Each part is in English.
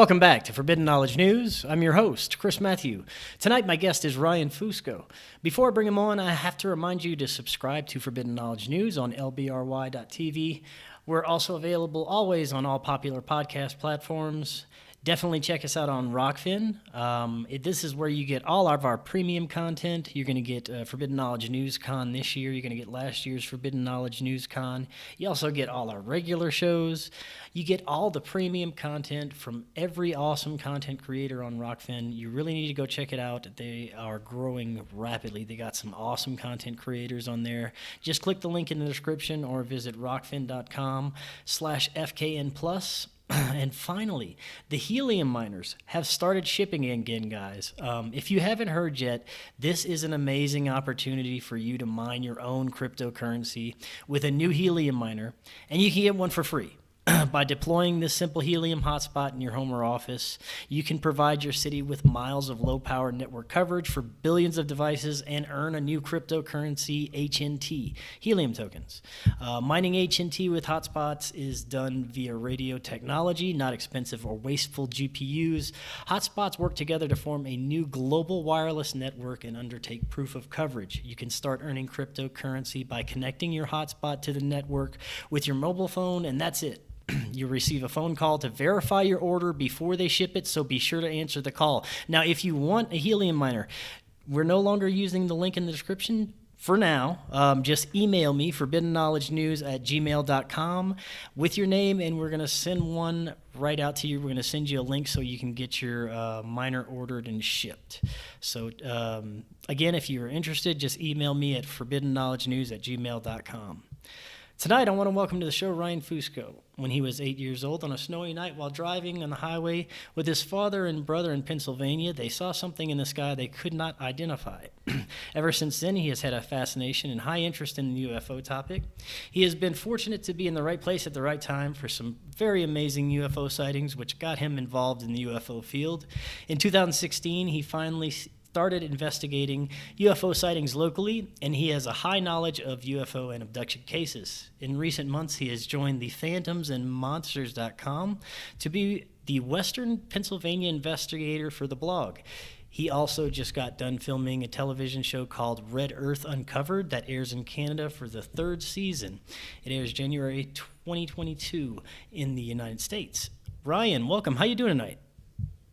Welcome back to Forbidden Knowledge News. I'm your host, Chris Matthew. Tonight, my guest is Ryan Fusco. Before I bring him on, I have to remind you to subscribe to Forbidden Knowledge News on lbry.tv. We're also available always on all popular podcast platforms. Definitely check us out on Rokfin. This is where you get all of our premium content. You're going to get Forbidden Knowledge News Con this year. You're going to get last year's Forbidden Knowledge News Con. You also get all our regular shows. You get all the premium content from every awesome content creator on Rokfin. You really need to go check it out. They are growing rapidly. They got some awesome content creators on there. Just click the link in the description or visit rokfin.com/FKN+. And finally, the Helium Miners have started shipping again, guys. If you haven't heard yet, this is an amazing opportunity for you to mine your own cryptocurrency with a new Helium Miner, and you can get one for free. By deploying this simple helium hotspot in your home or office, you can provide your city with miles of low-power network coverage for billions of devices and earn a new cryptocurrency, HNT, helium tokens. Mining HNT with hotspots is done via radio technology, not expensive or wasteful GPUs. Hotspots work together to form a new global wireless network and undertake proof of coverage. You can start earning cryptocurrency by connecting your hotspot to the network with your mobile phone, and that's it. You'll receive a phone call to verify your order before they ship it, so be sure to answer the call. Now, if you want a helium miner, we're no longer using the link in the description for now. Just email me, forbiddenknowledgenews@gmail.com, with your name, and we're going to send one right out to you. We're going to send you a link so you can get your miner ordered and shipped. So, again, if you're interested, just email me at forbiddenknowledgenews@gmail.com. Tonight, I want to welcome to the show Ryan Fusco. When he was 8 years old on a snowy night while driving on the highway with his father and brother in Pennsylvania, they saw something in the sky they could not identify. Ever since then, he has had a fascination and high interest in the UFO topic. He has been fortunate to be in the right place at the right time for some very amazing UFO sightings, which got him involved in the UFO field. In 2016, he finally started investigating UFO sightings locally, and he has a high knowledge of UFO and abduction cases. In recent months, he has joined the phantomsandmonsters.com to be the Western Pennsylvania investigator for the blog. He also just got done filming a television show called Red Earth Uncovered that airs in Canada for the 3rd season. It airs January 2022 in the United States. Ryan, welcome. How you doing tonight?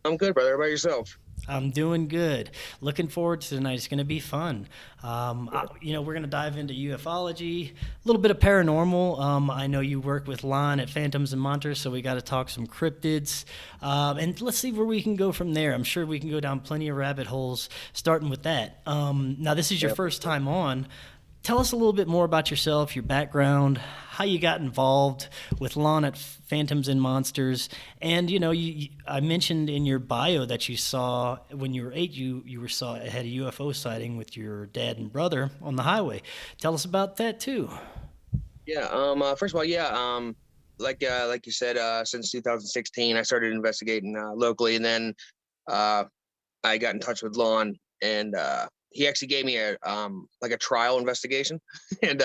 I'm good, brother. How about yourself? I'm doing good. Looking forward to tonight. It's going to be fun. We're going to dive into ufology, a little bit of paranormal. I know you work with Lon at Phantoms and Monsters, so we got to talk some cryptids. And let's see where we can go from there. I'm sure we can go down plenty of rabbit holes, starting with that. Now, this is your first time on. Tell us a little bit more about yourself, your background, how you got involved with Lon at Phantoms and Monsters. And, I mentioned in your bio that you saw, when you were 8, you had a UFO sighting with your dad and brother on the highway. Tell us about that, too. Yeah. First of all, like you said, since 2016, I started investigating locally, and then I got in touch with Lon, and he actually gave me a trial investigation. And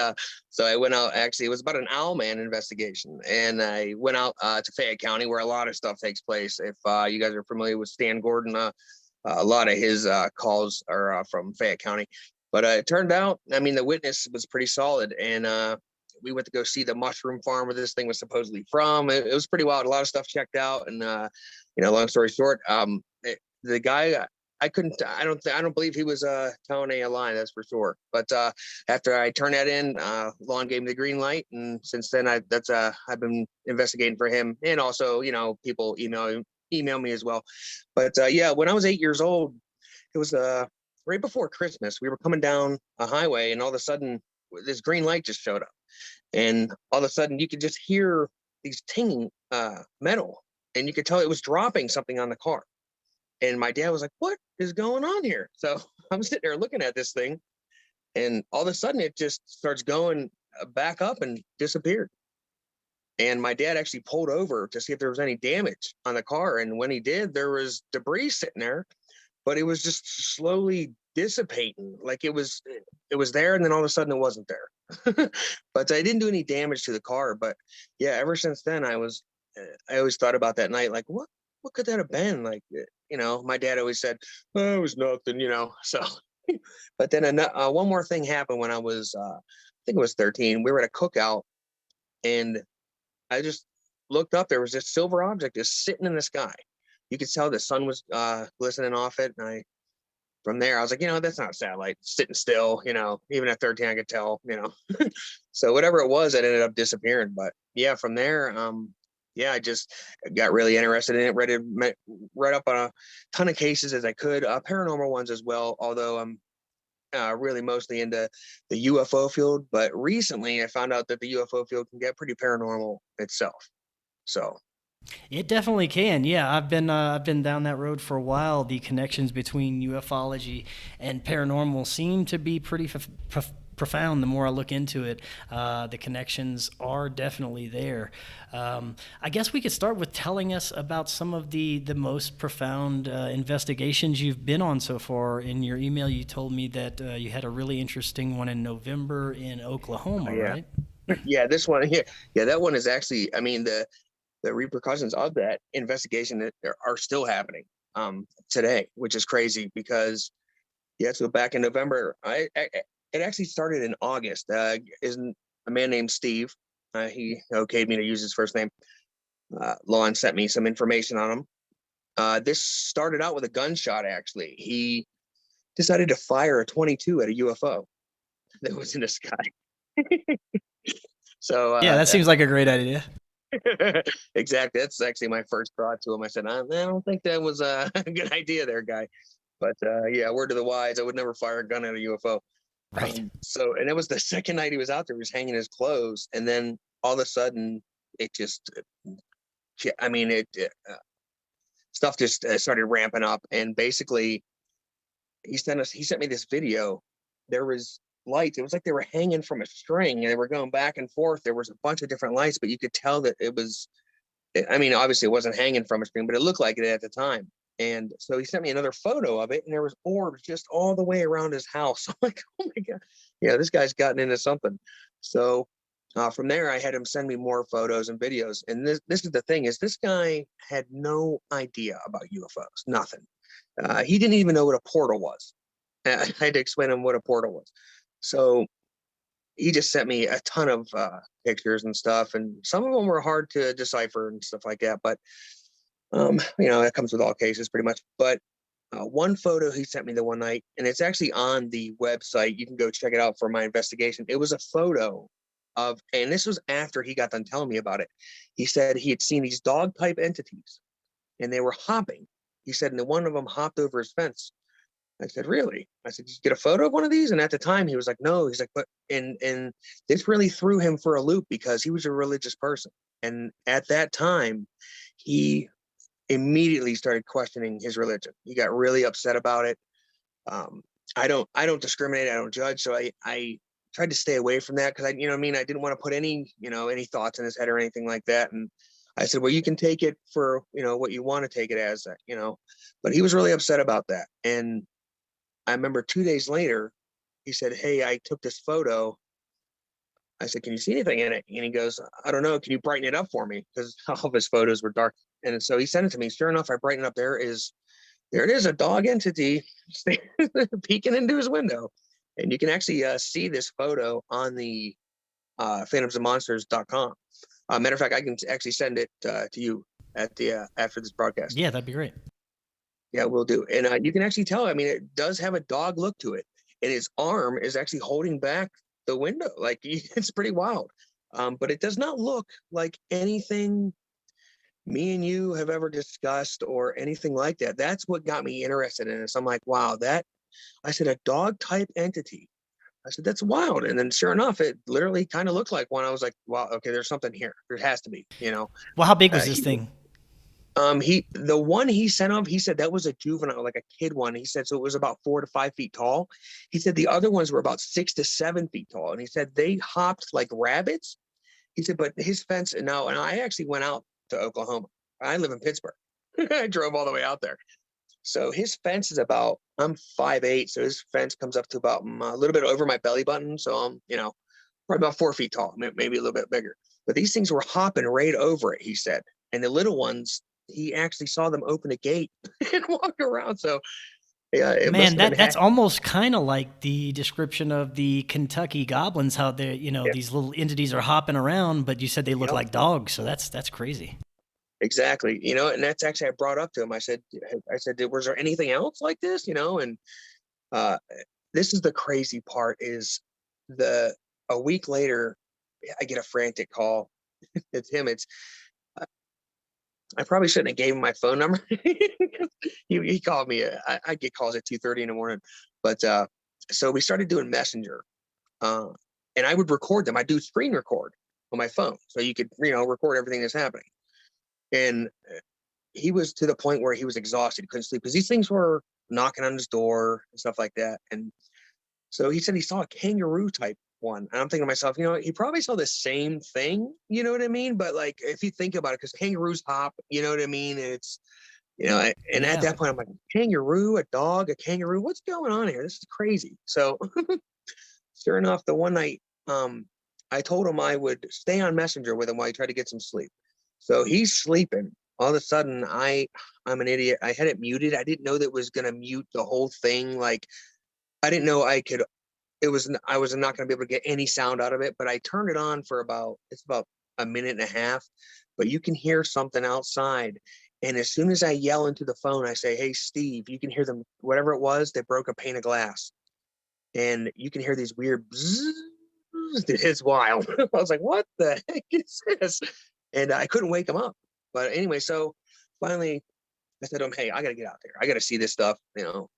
so I went out. Actually, it was about an Owlman investigation, and I went out to Fayette County, where a lot of stuff takes place. If you guys are familiar with Stan Gordon, a lot of his calls are from Fayette County. But it turned out, the witness was pretty solid, and we went to go see the mushroom farm where this thing was supposedly from. It was pretty wild. A lot of stuff checked out, and long story short, the guy, I don't believe he was telling a lie, that's for sure. But after I turned that in, Lon gave me the green light, and since then I've been investigating for him, and also people email me as well. But when I was 8 years old, it was right before Christmas. We were coming down a highway, and all of a sudden this green light just showed up, and all of a sudden you could just hear these tinging metal, and you could tell it was dropping something on the car. And my dad was like, "What is going on here?" So I'm sitting there looking at this thing, and all of a sudden it just starts going back up and disappeared. And my dad actually pulled over to see if there was any damage on the car. And when he did, there was debris sitting there, but it was just slowly dissipating. Like it was there, and then all of a sudden it wasn't there. But I didn't do any damage to the car. But yeah, ever since then I always thought about that night, like, what could that have been? Like, my dad always said, oh, it was nothing, so. But then one more thing happened when I was, I think it was 13. We were at a cookout, and I just looked up. There was this silver object just sitting in the sky. You could tell the sun was glistening off it. And from there, I was like, that's not a satellite sitting still. Even at 13, I could tell. So whatever it was, it ended up disappearing. But yeah, from there, I just got really interested in it. Read up on a ton of cases as I could, paranormal ones as well. Although I'm really mostly into the UFO field, but recently I found out that the UFO field can get pretty paranormal itself. So It definitely can. Yeah, I've been down that road for a while. The connections between ufology and paranormal seem to be pretty profound. The more I look into it, the connections are definitely there. I guess we could start with telling us about some of the most profound investigations you've been on so far. In your email, you told me that you had a really interesting one in November in Oklahoma, yeah, right? yeah, this one here, yeah, that one is actually, I mean, the repercussions of that investigation that are still happening today, which is crazy because so back in November, it actually started in August. Is a man named Steve. He okayed me to use his first name. Lon sent me some information on him. This started out with a gunshot. Actually, he decided to fire a 22 at a UFO that was in the sky. So Yeah, that seems like a great idea. exactly. That's actually my first thought to him. I said, I don't think that was a good idea there, guy. But yeah, word to the wise, I would never fire a gun at a UFO. Right. And it was the second night he was out there, he was hanging his clothes. And then all of a sudden, it just, I mean, stuff just started ramping up. And basically, he sent me this video. There was lights. It was like they were hanging from a string and they were going back and forth. There was a bunch of different lights, but you could tell that it was, I mean, obviously it wasn't hanging from a string, but it looked like it at the time. And so he sent me another photo of it, and there was orbs just all the way around his house. I'm like, oh my God. Yeah, this guy's gotten into something. So from there, I had him send me more photos and videos. And this is the thing, is this guy had no idea about UFOs, nothing. He didn't even know what a portal was. I had to explain to him what a portal was. So he just sent me a ton of pictures and stuff, and some of them were hard to decipher and stuff like that. But that comes with all cases pretty much. But one photo he sent me the one night, and it's actually on the website. You can go check it out for my investigation. It was a photo of, and this was after he got done telling me about it. He said he had seen these dog type entities, and they were hopping. He said, and one of them hopped over his fence. I said, really? I said, did you get a photo of one of these? And at the time he was like, no. He's like, but and this really threw him for a loop because he was a religious person. And at that time, he immediately started questioning his religion. He got really upset about it. I don't discriminate. I don't judge. So I tried to stay away from that because I didn't want to put any thoughts in his head or anything like that. And I said, well, you can take it for, what you want to take it as, but he was really upset about that. And I remember 2 days later, he said, hey, I took this photo. I said, can you see anything in it? And he goes, I don't know. Can you brighten it up for me? Because all of his photos were dark. And so he sent it to me. Sure enough, I brighten it up. There it is, a dog entity peeking into his window. And you can actually see this photo on the phantomsandmonsters.com. Matter of fact, I can actually send it to you at the after this broadcast. Yeah, that'd be great. Yeah, we'll do. And you can actually tell, I mean, it does have a dog look to it. And his arm is actually holding back the window. Like, it's pretty wild. But it does not look like anything me and you have ever discussed or anything like that. That's what got me interested in it. So I'm like, wow, I said, a dog type entity. I said, that's wild. And then sure enough, it literally kind of looked like one. I was like, wow, okay, there's something here. There has to be, Well, how big was this thing? The one he sent off, he said that was a juvenile, like a kid one. He said, so it was about 4 to 5 feet tall. He said the other ones were about 6 to 7 feet tall. And he said they hopped like rabbits. He said, but his fence, and I actually went out to Oklahoma. I live in Pittsburgh. I drove all the way out there. So his fence is about, I'm 5'8", so his fence comes up to about a little bit over my belly button. So I'm, probably about 4 feet tall, maybe a little bit bigger. But these things were hopping right over it, he said. And the little ones, he actually saw them open a gate and walk around. So yeah, it must Man, have been that's heck. almost kind of like the description of the Kentucky goblins, how they, Yeah, these little entities are hopping around, but you said they look yep, like dogs, so that's crazy. exactly. And that's actually I brought up to him. I said, was there anything else like this? And uh, this is the crazy part is the a week later, I get a frantic call. It's him. I probably shouldn't have gave him my phone number. He called me. I get calls at 2:30 in the morning, but so we started doing Messenger, uh, and I would record them. I do screen record on my phone, so you could record everything that's happening. And he was to the point where he was exhausted, he couldn't sleep because these things were knocking on his door and stuff like that. And so he said he saw a kangaroo type one. And I'm thinking to myself, he probably saw the same thing, you know what I mean? But like, if you think about it, because kangaroos hop, you know what I mean? And it's, and at Yeah. that point, I'm like, kangaroo, a dog, a kangaroo, what's going on here? This is crazy. So sure enough, the one night, I told him I would stay on Messenger with him while he tried to get some sleep. So he's sleeping. All of a sudden, I'm an idiot. I had it muted. I didn't know that it was gonna mute the whole thing. Like I didn't know I could. I was not gonna be able to get any sound out of it. But I turned it on for about a minute and a half. But you can hear something outside. And as soon as I yell into the phone, I say, "Hey, Steve," you can hear them. Whatever it was, they broke a pane of glass, and you can hear these weird bzzz. It's wild. I was like, "What the heck is this?" And I couldn't wake him up. But anyway, so finally I said to him, "Hey, I got to get out there. I got to see this stuff."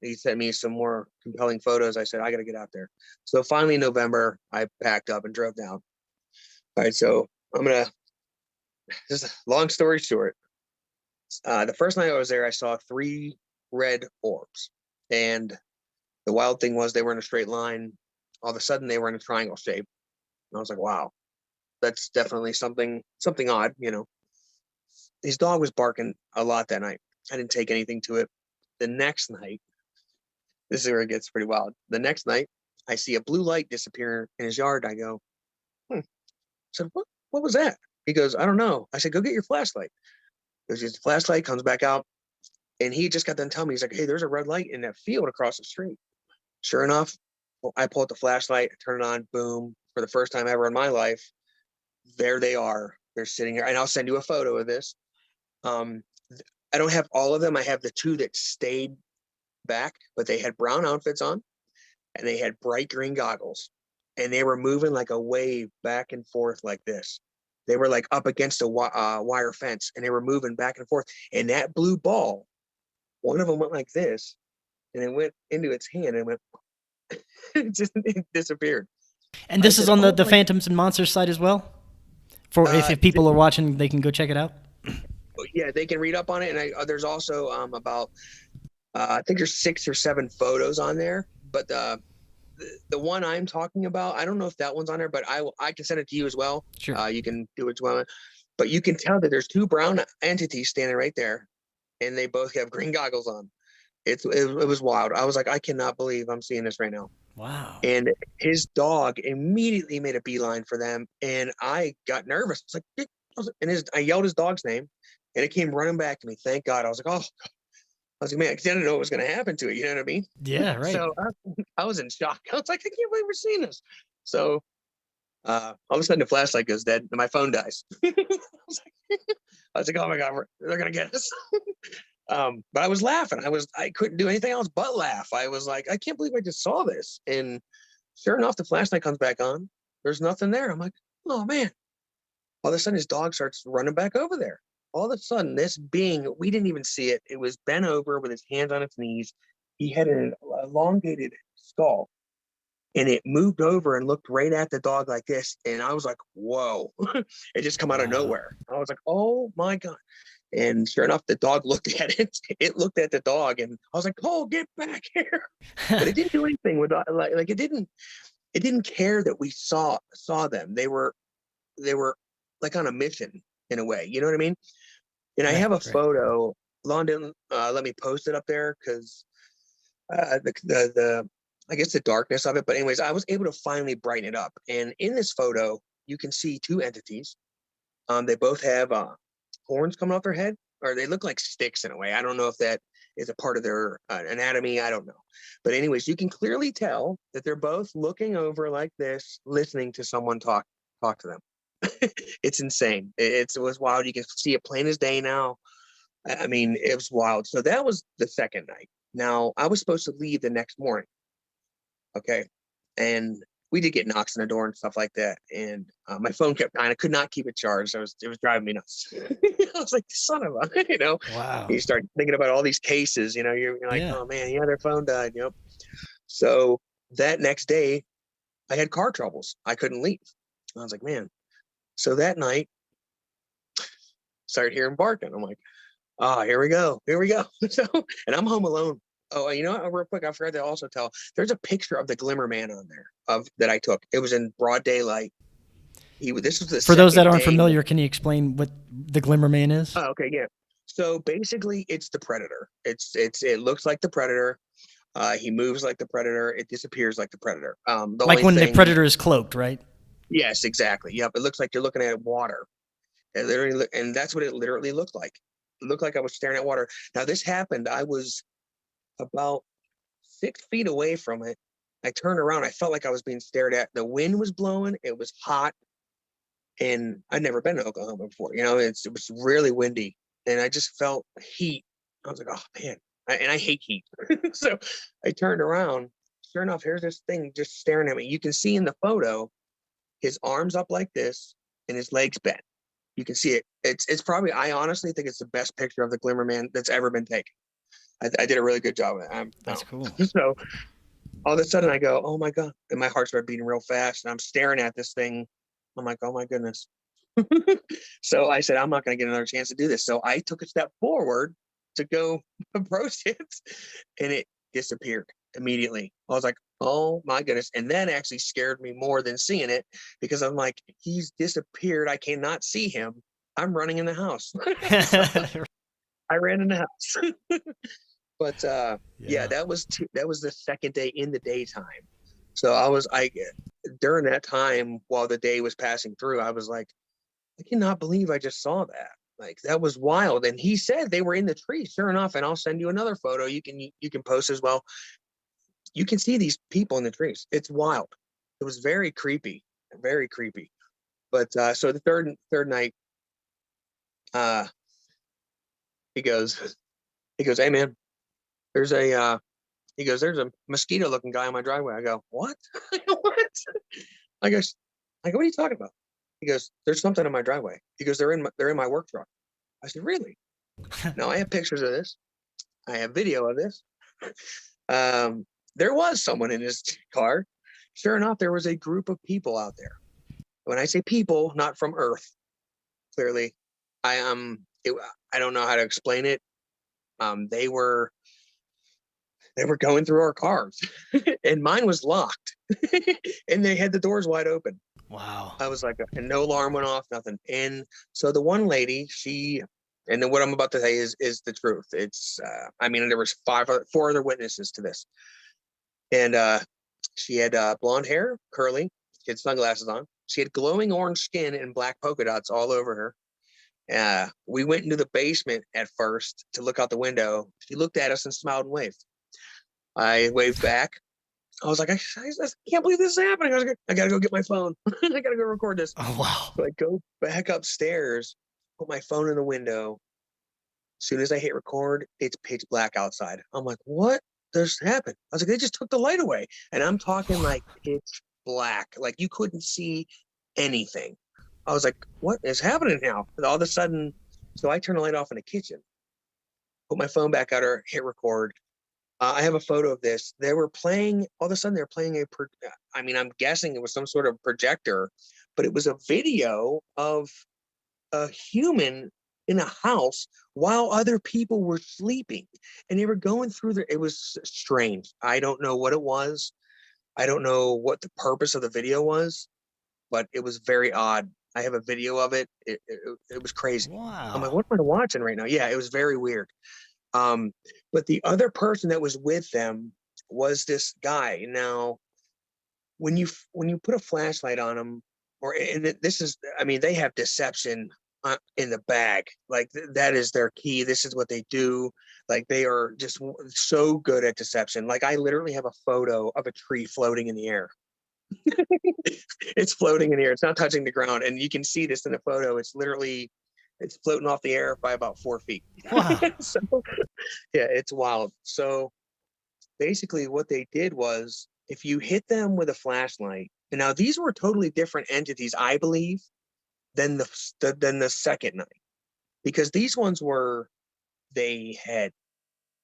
He sent me some more compelling photos. I said, "I got to get out there." So finally in November, I packed up and drove down. All right. So just long story short, the first night I was there, I saw 3 red orbs. And the wild thing was they were in a straight line. All of a sudden they were in a triangle shape. And I was like, wow, that's definitely something odd. His dog was barking a lot that night. I didn't take anything to it. The next night, this is where it gets pretty wild. The next night, I see a blue light disappear in his yard. I go, I said, what was that? He goes, I don't know. I said, go get your flashlight. He goes, his flashlight comes back out. And he just got done telling me, he's like, hey, there's a red light in that field across the street. Sure enough, I pull out the flashlight, turn it on, boom. For the first time ever in my life, there they are. They're sitting there. And I'll send you a photo of this. Um, I don't have all of them. I have the 2 that stayed back, but they had brown outfits on and they had bright green goggles and they were moving like a wave back and forth like this. They were like up against a wire fence and they were moving back and forth. And that blue ball, one of them went like this and it went into its hand and went, it disappeared. And I this is said, on the oh the my, Phantoms and Monsters site as well. For if people are watching, they can go check it out. yeah, they can read up on it. And there's also about, I think there's 6 or 7 photos on there, but the one I'm talking about, I don't know if that one's on there, but I can send it to you as well. Sure. You can do it as well. But you can tell that there's 2 brown entities standing right there, and they both have green goggles on. It was wild. I was like, I cannot believe I'm seeing this right now. Wow. And his dog immediately made a beeline for them, and I got nervous. It's like, I yelled his dog's name, and it came running back to me. Thank God. I was like, oh. I was like, man, I didn't know what was going to happen to it. You know what I mean? Yeah. Right. So I was in shock. I was like, I can't believe we're seeing this. So all of a sudden the flashlight goes dead and my phone dies. I was like, oh my God, they're going to get us. But I was laughing. I couldn't do anything else but laugh. I was like, I can't believe I just saw this. And sure enough, the flashlight comes back on. There's nothing there. I'm like, oh man. All of a sudden his dog starts running back over there. All of a sudden, this being, we didn't even see it. It was bent over with his hands on its knees. He had an elongated skull and it moved over and looked right at the dog like this. And I was like, whoa, it just come out of Wow. nowhere. I was like, oh my God. And sure enough, the dog looked at it. It looked at the dog and I was like, oh, get back here. But it didn't do anything with like it didn't care that we saw them. They were like on a mission in a way. You know what I mean? And I have Right. a Right. photo. Lon didn't let me post it up there because the I guess the darkness of it. But anyways, I was able to finally brighten it up. And in this photo, you can see 2 entities. They both have horns coming off their head, or they look like sticks in a way. I don't know if that is a part of their anatomy. I don't know. But anyways, you can clearly tell that they're both looking over like this, listening to someone talk to them. It's insane. It was wild. You can see it plain as day now. I mean, it was wild. So that was the second night. Now, I was supposed to leave the next morning. Okay. And we did get knocks on the door and stuff like that. And my phone kept dying. I could not keep it charged. It was driving me nuts. I was like, son of a, Wow. you start thinking about all these cases, you're like, Yeah. oh man, yeah, their phone died. Yep. So that next day, I had car troubles. I couldn't leave. I was like, man. So that night, started hearing barking. I'm like, oh, here we go. Here we go. So, and I'm home alone. Oh, you know what? Real quick, I forgot to also tell. There's a picture of the Glimmer Man on there that I took. It was in broad daylight. This was the For those that second aren't day. familiar, can you explain what the Glimmer Man is? Oh, okay, yeah. So basically, it's the Predator. It looks like the Predator. He moves like the Predator. It disappears like the Predator. The Like only when the thing, predator is cloaked, right? yes, exactly. Yep. It looks like you're looking at water. And that's what it literally looked like. It looked like I was staring at water. Now this happened. I was about 6 feet away from it. I turned around. I felt like I was being stared at. The wind was blowing. It was hot, and I'd never been to Oklahoma before. It was really windy, and I just felt heat. I was like, oh man, and I hate heat. So I turned around. Sure enough, here's this thing just staring at me. You can see in the photo his arms up like this and his legs bent. You can see it. It's probably, I honestly think it's the best picture of the Glimmer Man that's ever been taken. I did a really good job of it. That's cool. So all of a sudden I go, oh my God. And my heart started beating real fast. And I'm staring at this thing. I'm like, oh my goodness. So I said, I'm not going to get another chance to do this. So I took a step forward to go approach it, and it disappeared immediately. I was like, oh my goodness. And that actually scared me more than seeing it, because I'm like, he's disappeared. I cannot see him. I'm running in the house. So I ran in the house. But yeah, that was the second day in the daytime. So I during that time, while the day was passing through, I was like, I cannot believe I just saw that. Like, that was wild. And he said they were in the tree, sure enough. And I'll send you another photo. You can post as well. You can see these people in the trees. It's wild. It was very creepy, very creepy. But so the third night, uh, he goes, hey man, there's there's a mosquito looking guy on my driveway. I go, what? What? I go, what are you talking about? He goes, there's something in my driveway. He goes, they're in my work truck. I said, really? No, I have pictures of this. I have video of this. There was someone in his car. Sure enough, there was a group of people out there. When I say people, not from Earth, clearly, I I don't know how to explain it. They were going through our cars, and mine was locked, and they had the doors wide open. Wow. I was like, and no alarm went off, nothing. And so the one lady, and then what I'm about to say is the truth. It's, I mean, there was four other witnesses to this, and she had blonde hair, curly. She had sunglasses on. She had glowing orange skin and black polka dots all over her. We went into the basement at first to look out the window. She looked at us and smiled and waved. I waved back. I was like, I can't believe this is happening. I was like, I gotta go get my phone. I gotta go record this. Oh, wow. So I go back upstairs, put my phone in the window. As soon as I hit record, it's pitch black outside. I'm like, what just happened? I was like, they just took the light away. And I'm talking like pitch black. Like you couldn't see anything. I was like, what is happening now? And all of a sudden, so I turn the light off in the kitchen, put my phone back out or hit record. I have a photo of this. They were playing, all of a sudden they're playing I mean, I'm guessing it was some sort of projector, but it was a video of a human in a house while other people were sleeping. And they were going through it was strange. I don't know what it was. I don't know what the purpose of the video was, but it was very odd. I have a video of it. It was crazy. I'm like, Wow. what am I watching right now? Yeah, it was very weird. But the other person that was with them was this guy. Now, when you put a flashlight on them, or and this is, I mean, they have deception in the bag. Like that is their key. This is what they do. Like they are just so good at deception. Like I literally have a photo of a tree floating in the air. It's floating in the air. It's not touching the ground. And you can see this in the photo. It's floating off the air by about 4 feet. Wow. So yeah, it's wild. So basically what they did was if you hit them with a flashlight, and now these were totally different entities, I believe, than the second night. Because these ones were, they had,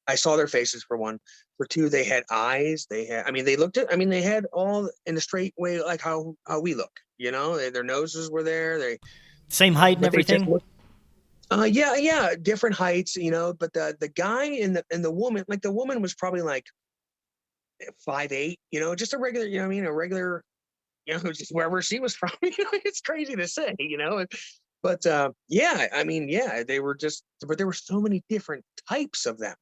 I saw their faces for one. For two, they had eyes. They had, they had all in a straight way, like how we look, their noses were there. Same height and But they just everything? looked, yeah, different heights, but the guy and the woman, like the woman was probably like 5'8", just a regular, a regular, just wherever she was from, it's crazy to say, but yeah, they were just, but there were so many different types of them.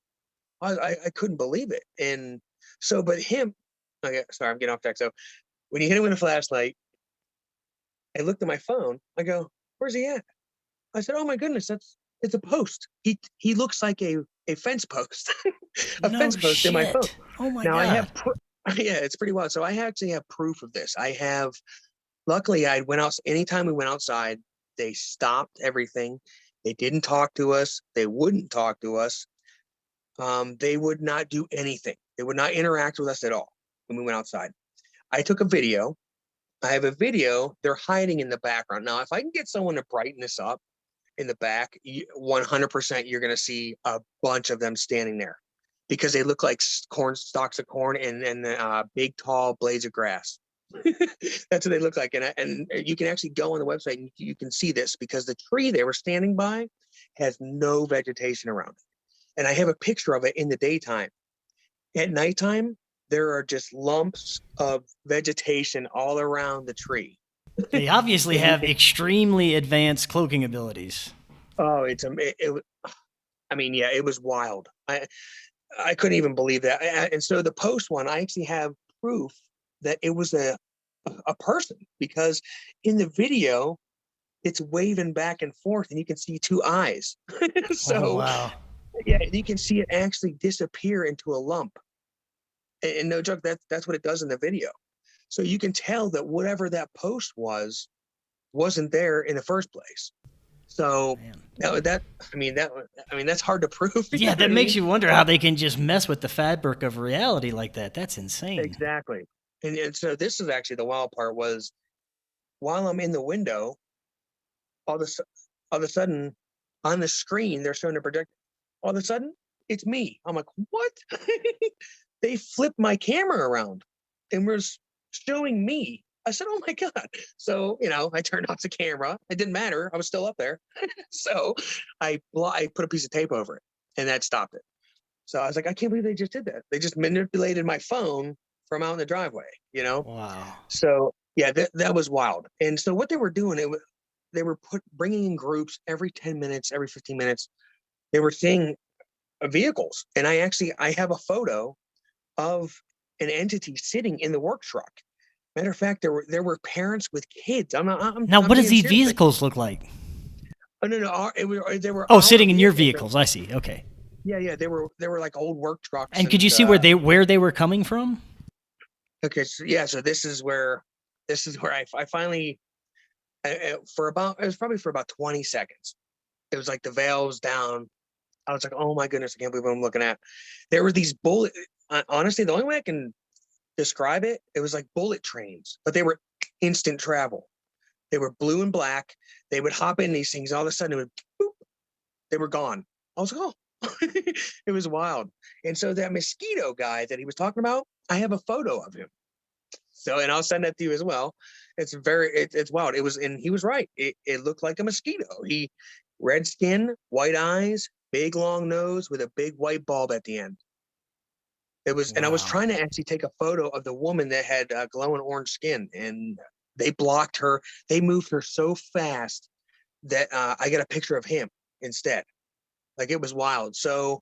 I couldn't believe it. And so, but him, okay, sorry, I'm getting off track. So when you hit him with a flashlight, I looked at my phone. I go, where's he at? I said, oh my goodness, it's a post. He looks like a fence post, a No fence post in my phone. shit. Oh my Now I God. have, yeah, it's pretty wild. So I actually have proof of this. I have, luckily I went out, anytime we went outside, they stopped everything. They didn't talk to us. They wouldn't talk to us. They would not do anything. They would not interact with us at all when we went outside. I took a video. I have a video. They're hiding in the background. Now, if I can get someone to brighten this up in the back, 100% you're going to see a bunch of them standing there because they look like stalks of corn and big, tall blades of grass. That's what they look like. And you can actually go on the website and you can see this because the tree they were standing by has no vegetation around it. And I have a picture of it in the daytime. At nighttime, there are just lumps of vegetation all around the tree. They obviously have extremely advanced cloaking abilities. Oh, yeah, it was wild. I couldn't even believe that. And so the post one, I actually have proof that it was a person because in the video, it's waving back and forth and you can see two eyes. So Oh, wow. yeah, you can see it actually disappear into a lump. And no joke, that's what it does in the video. So you can tell that whatever that post wasn't there in the first place. So that's hard to prove. Yeah, that makes you wonder how they can just mess with the fabric of reality like that. That's insane. Exactly. And so this is actually the wild part was while I'm in the window, all of a sudden on the screen, they're showing a projector. All of a sudden, it's me. I'm like, what? They flipped my camera around and was showing me. I said, oh my God. So, I turned off the camera. It didn't matter. I was still up there. So I put a piece of tape over it and that stopped it. So I was like, I can't believe they just did that. They just manipulated my phone from out in the driveway, Wow. So yeah, that was wild. And so what they were doing, they were bringing in groups every 10 minutes, every 15 minutes. They were seeing vehicles. And I have a photo of an entity sitting in the work truck. Matter of fact, there were parents with kids. Now, what does these vehicles look like? Oh no, they were. Oh, sitting in your vehicles. I see. Okay. Yeah, they were like old work trucks. And could you see where they were coming from? Okay, so this is where I finally it was probably for about 20 seconds. It was like the veil was down. I was like, oh my goodness, I can't believe what I'm looking at. There were these honestly, the only way I can describe it, it was like bullet trains, but they were instant travel. They were blue and black. They would hop in these things. All of a sudden, they were gone. I was like, oh, it was wild. And so that mosquito guy that he was talking about, I have a photo of him. So, and I'll send that to you as well. It's wild. And he was right. It looked like a mosquito. Red skin, white eyes, big long nose with a big white bulb at the end. It was, and I was trying to actually take a photo of the woman that had glowing orange skin, and they blocked her. They moved her so fast that I got a picture of him instead. Like it was wild. So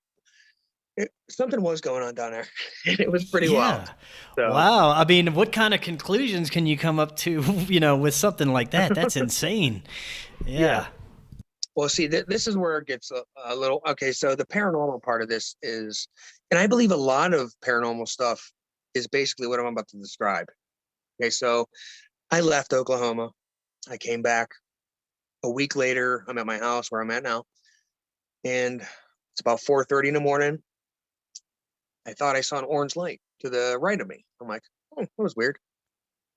something was going on down there. It was pretty wild. So, wow. I mean, what kind of conclusions can you come up to, with something like that? That's insane. Yeah. Well, see, this is where it gets a little okay. So the paranormal part of this is, and I believe a lot of paranormal stuff is basically what I'm about to describe. Okay, so I left Oklahoma. I came back a week later. I'm at my house where I'm at now, and it's about 4:30 in the morning. I thought I saw an orange light to the right of me. I'm like, oh, that was weird.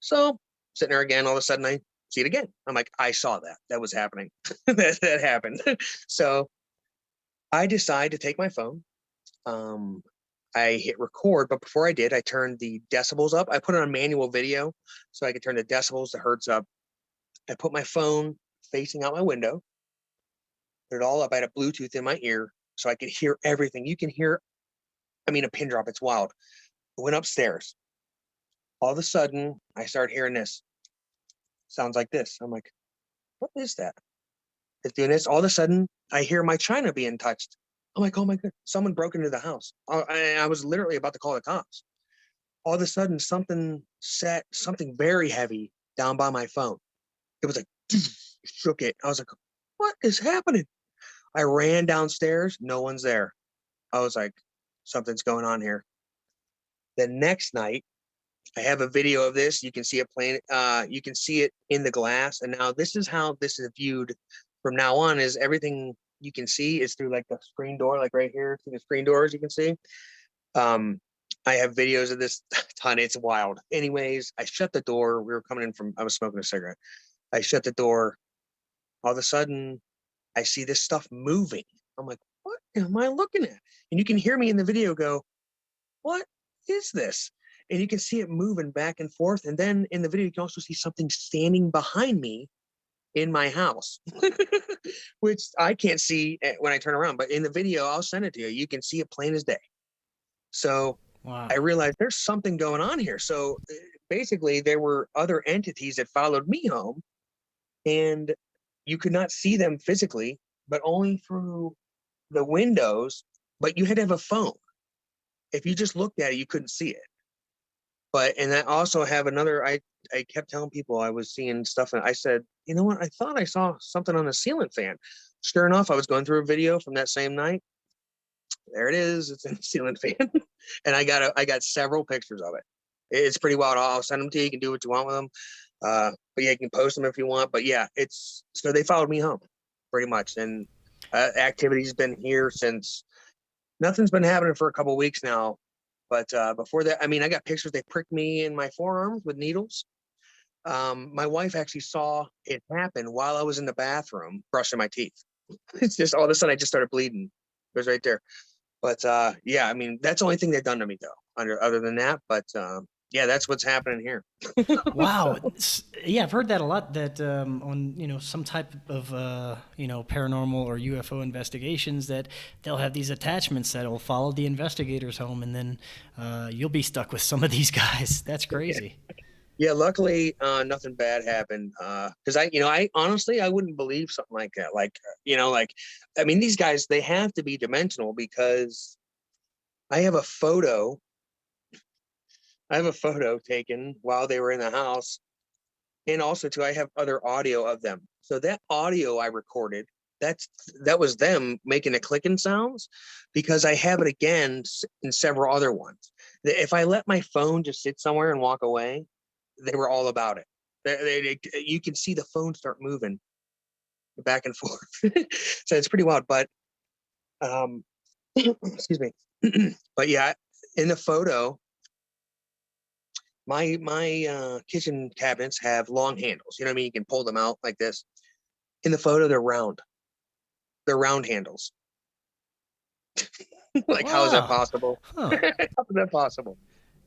So sitting there again, all of a sudden I see it again. I'm like, I saw that. That was happening. that happened. So I decide to take my phone. Um, I hit record, but before I did, I turned the decibels up. I put it on manual video so I could turn the decibels, the hertz up. I put my phone facing out my window, put it all up. I had a Bluetooth in my ear so I could hear everything. You can hear, I mean, a pin drop. It's wild. I went upstairs. All of a sudden, I start hearing this. Sounds like this. I'm like, what is that? It's doing this. All of a sudden, I hear my china being touched. I'm like, oh my God, someone broke into the house. I was literally about to call the cops. All of a sudden, something very heavy down by my phone. It was like, shook it. I was like, what is happening? I ran downstairs. No one's there. I was like, something's going on here. The next night, I have a video of this. You can see it playing. You can see it in the glass. And now this is how this is viewed from now on. Is everything you can see is through like the screen door, like right here through the screen doors. You can see. I have videos of this ton. It's wild. Anyways, I shut the door. We were coming in from. I was smoking a cigarette. I shut the door. All of a sudden, I see this stuff moving. I'm like, what am I looking at? And you can hear me in the video go, what is this? And you can see it moving back and forth. And then in the video, you can also see something standing behind me in my house, which I can't see when I turn around. But in the video, I'll send it to you. You can see it plain as day. So I Wow. realized there's something going on here. So basically, there were other entities that followed me home, and you could not see them physically, but only through the windows. But you had to have a phone. If you just looked at it, you couldn't see it. But and I also have another. I kept telling people I was seeing stuff, and I said, you know what? I thought I saw something on the ceiling fan. Sure enough, I was going through a video from that same night. There it is. It's in the ceiling fan, and I got several pictures of it. It's pretty wild. I'll send them to you. You can do what you want with them. But yeah, you can post them if you want. But yeah, it's so they followed me home, pretty much, and activity's been here since. Nothing's been happening for a couple of weeks now. But before that, I mean, I got pictures. They pricked me in my forearms with needles. My wife actually saw it happen while I was in the bathroom brushing my teeth. It's just all of a sudden I just started bleeding. It was right there. But yeah, I mean, that's the only thing they've done to me though. Other than that, but yeah, that's what's happening here. Wow. Yeah, I've heard that a lot. That on some type of paranormal or UFO investigations, that they'll have these attachments that will follow the investigators home, and then you'll be stuck with some of these guys. That's crazy. Yeah, luckily nothing bad happened. Because I honestly I wouldn't believe something like that. Like I mean, these guys, they have to be dimensional because I have a photo. I have a photo taken while they were in the house, and also too, I have other audio of them. So that audio I recorded, that was them making the clicking sounds, because I have it again in several other ones. If I let my phone just sit somewhere and walk away, they were all about it. You can see the phone start moving back and forth. So it's pretty wild. But excuse me. But yeah, in the photo, my kitchen cabinets have long handles. You know what I mean? You can pull them out like this. In the photo, they're round. They're round handles. Like, how is that Wow. possible? Huh. How is that possible?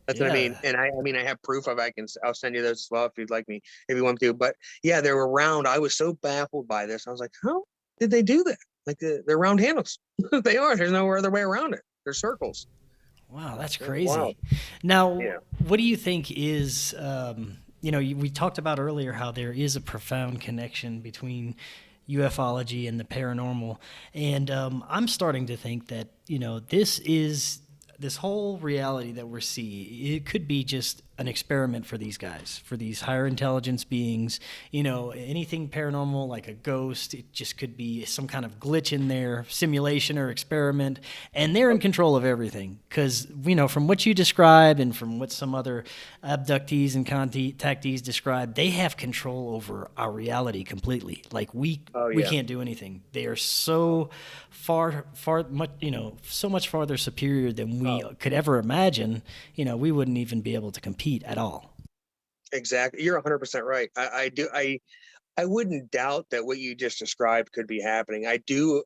That's what I mean. Yeah. And I mean, I have proof of. I'll send you those as well if you'd like me, if you want to. But yeah, they were round. I was so baffled by this. I was like, how did they do that? Like they're round handles. They are. There's no other way around it. They're circles. Wow, that's It's wild. crazy. Now, Yeah. what do you think is, we talked about earlier how there is a profound connection between ufology and the paranormal. And I'm starting to think that, this whole reality that we're seeing, it could be just an experiment for these guys, for these higher intelligence beings. Anything paranormal, like a ghost, it just could be some kind of glitch in their simulation or experiment, and they're in control of everything. Because from what you describe and from what some other abductees and contactees describe, they have control over our reality completely. Like we can't do anything. They are so far much so much farther superior than we could ever imagine. We wouldn't even be able to compete at all. Exactly. You're 100% right. I wouldn't doubt that what you just described could be happening. I do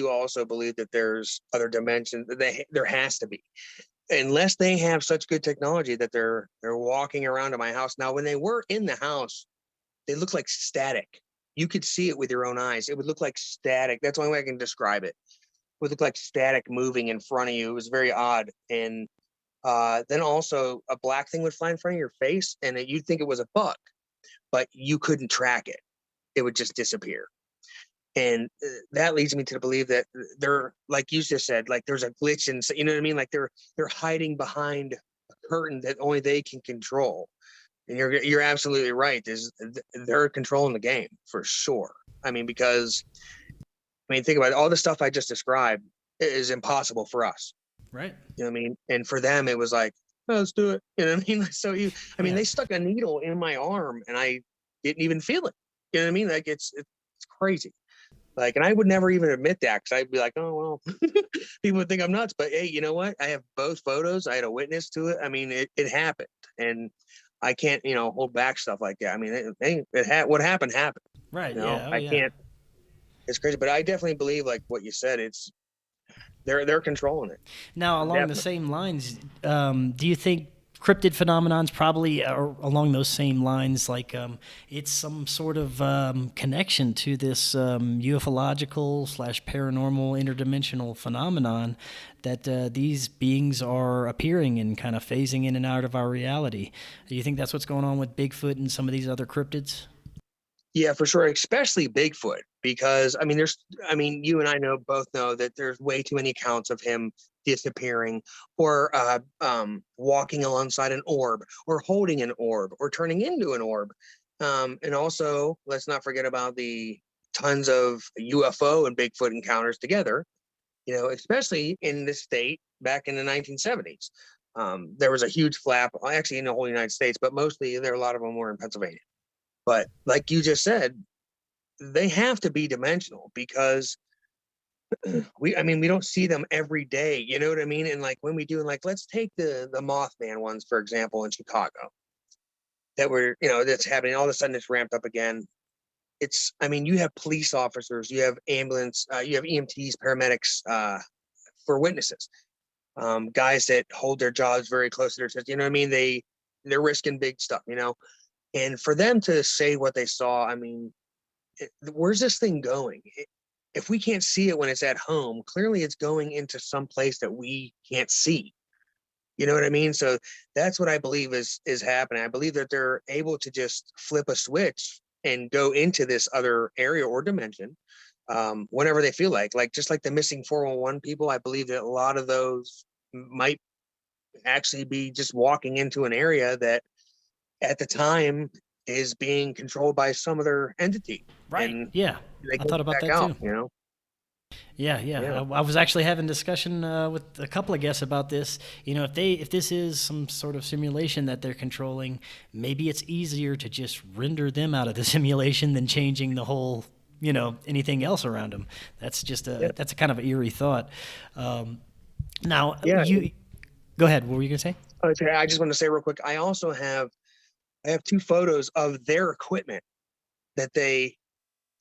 also believe that there's other dimensions. There has to be, unless they have such good technology that they're walking around in my house. Now, when they were in the house, they look like static. You could see it with your own eyes. It would look like static. That's the only way I can describe it. It would look like static moving in front of you. It was very odd. And then also a black thing would fly in front of your face, and you'd think it was a bug, but you couldn't track it. It would just disappear. And that leads me to believe that they're, like you just said, like there's a glitch, and you know what I mean, like they're hiding behind a curtain that only they can control. And you're absolutely right. They're controlling the game for sure. I mean, because think about it, all the stuff I just described is impossible for us. Right. You know what I mean? And for them, it was like, oh, let's do it. You know what I mean? So they stuck a needle in my arm and I didn't even feel it. You know what I mean? Like it's crazy. Like, and I would never even admit that, because I'd be like, oh, well, people would think I'm nuts. But hey, you know what? I have both photos. I had a witness to it. I mean, it happened, and I can't, hold back stuff like that. I mean, what happened happened. Right. Yeah. I can't. It's crazy, but I definitely believe, like what you said, they're controlling it. Now, along the same lines, do you think cryptid phenomenons probably are along those same lines? Like it's some sort of connection to this ufological / paranormal interdimensional phenomenon that these beings are appearing and kind of phasing in and out of our reality. Do you think that's what's going on with Bigfoot and some of these other cryptids? Yeah, for sure, especially Bigfoot, because you and I both know that there's way too many accounts of him disappearing, or walking alongside an orb, or holding an orb, or turning into an orb. And also, let's not forget about the tons of UFO and Bigfoot encounters together, especially in this state back in the 1970s. There was a huge flap, actually in the whole United States, but mostly a lot of them were in Pennsylvania. But like you just said, they have to be dimensional, because we don't see them every day. You know what I mean? And like when we do, like let's take the Mothman ones, for example, in Chicago, that's happening. All of a sudden it's ramped up again. You have police officers, you have ambulance, you have EMTs, paramedics, for witnesses, guys that hold their jobs very close to their chest. You know what I mean? They're risking big stuff, and for them to say what they saw, where's this thing going? If we can't see it when it's at home, clearly it's going into some place that we can't see. You know what I mean? So that's what I believe is happening. I believe that they're able to just flip a switch and go into this other area or dimension, whenever they feel like just like the missing 411 people. I believe that a lot of those might actually be just walking into an area that at the time is being controlled by some other entity. Right. And yeah. I thought about that out, too. Yeah. I was actually having discussion with a couple of guests about this. If this is some sort of simulation that they're controlling, maybe it's easier to just render them out of the simulation than changing the whole, anything else around them. That's just that's a kind of eerie thought. Now, you go ahead. What were you gonna say? Okay, I just want to say real quick. I have 2 photos of their equipment that they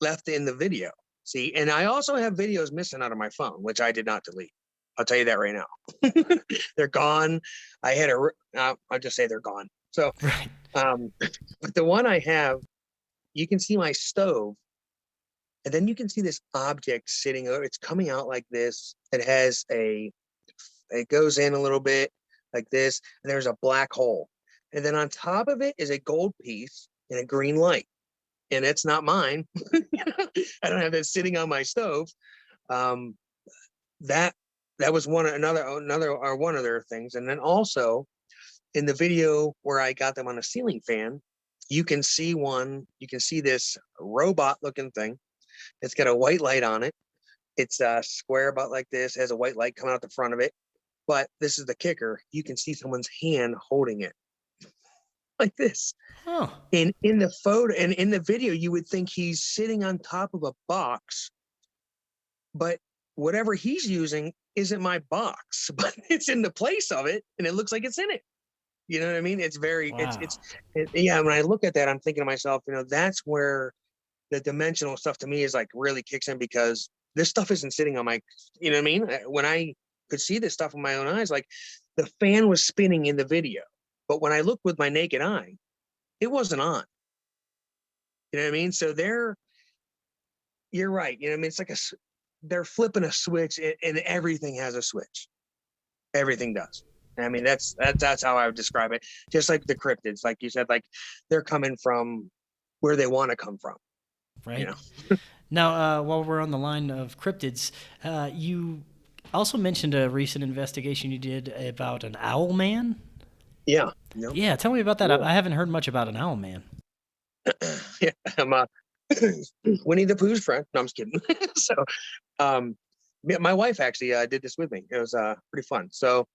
left in the video. See, and I also have videos missing out of my phone, which I did not delete. I'll tell you that right now. They're gone. I'll just say they're gone. So, right. But the one I have, you can see my stove, and then you can see this object sitting over. It's coming out like this. It goes in a little bit like this, and there's a black hole. And then on top of it is a gold piece and a green light. And it's not mine. I don't have that sitting on my stove. That was one of their things. And then also in the video where I got them on a ceiling fan, you can see this robot looking thing. It's got a white light on it. It's square about like this, has a white light coming out the front of it. But this is the kicker. You can see someone's hand holding it like this. Huh. And in the photo and in the video, you would think he's sitting on top of a box, but whatever he's using isn't my box, but it's in the place of it, and it looks like it's in it. You know what I mean? It's very, Wow. yeah. When I look at that, I'm thinking to myself, that's where the dimensional stuff to me is like really kicks in, because this stuff isn't sitting on my, you know what I mean? When I could see this stuff with my own eyes, like the fan was spinning in the video, but when I looked with my naked eye, it wasn't on. You know what I mean? So you're right. You know what I mean? It's like they're flipping a switch, and everything has a switch. Everything does. I mean, that's how I would describe it. Just like the cryptids, like you said, like they're coming from where they want to come from. Right. Now, while we're on the line of cryptids, you also mentioned a recent investigation you did about an owl man. Yeah. Yeah, tell me about that. Yeah. I haven't heard much about an owl man. Yeah. I'm Winnie the Pooh's friend. No, I'm just kidding. So, my wife actually did this with me. It was pretty fun. So